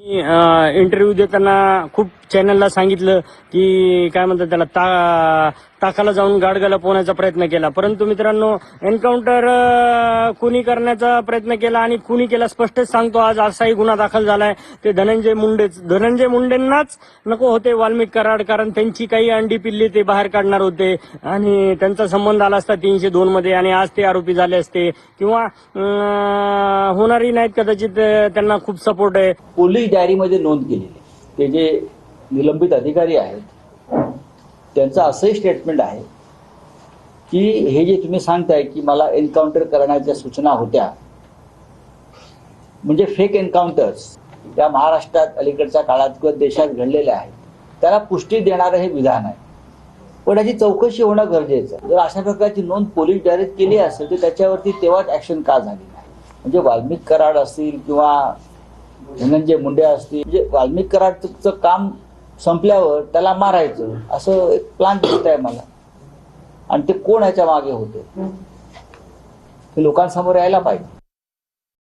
Interview देताना खूप चॅनलला सांगितलं की काय म्हणतात त्याला ताकाला जाऊन गाडगाला पोहण्याचा प्रयत्न केला, परंतु मित्रांनो एन्काउंटर कुणी करण्याचा प्रयत्न केला आणि कुणी केला स्पष्टच सांगतो. आज असाही गुन्हा दाखल झालाय. ते धनंजय मुंडेंनाच नको होते वाल्मिक कराड, कारण त्यांची काही अंडी पिल्ली ते बाहेर काढणार होते आणि त्यांचा संबंध आला असता 302 मध्ये आणि आज ते आरोपी झाले असते किंवा होणारही नाहीत कदाचित. त्यांना खूप सपोर्ट आहे. पोलीस डायरीमध्ये नोंद केलेली ते जे निलंबित अधिकारी आहेत त्यांचं असंही स्टेटमेंट आहे की हे जे तुम्ही सांगताय की मला एन्काउंटर करण्याच्या सूचना होत्या, म्हणजे फेक एन्काउंटर्स त्या महाराष्ट्रात अलीकडच्या काळात किंवा देशात घडलेल्या आहेत, त्याला पुष्टी देणारं हे विधान आहे. पण याची चौकशी होणं गरजेचं आहे. जर अशा प्रकारची नोंद पोलीस डायरीत केली असेल तर त्याच्यावरती तेव्हाच ऍक्शन का झाली नाही? म्हणजे वाल्मिक कराड असतील किंवा धनंजय मुंडे असतील, म्हणजे वाल्मिक कराडचं काम संपल्यावर त्याला मारायचं असं एक प्लान दिसत आहे मला. आणि ते कोण ह्याच्या मागे होते हे लोकांसमोर यायला पाहिजे.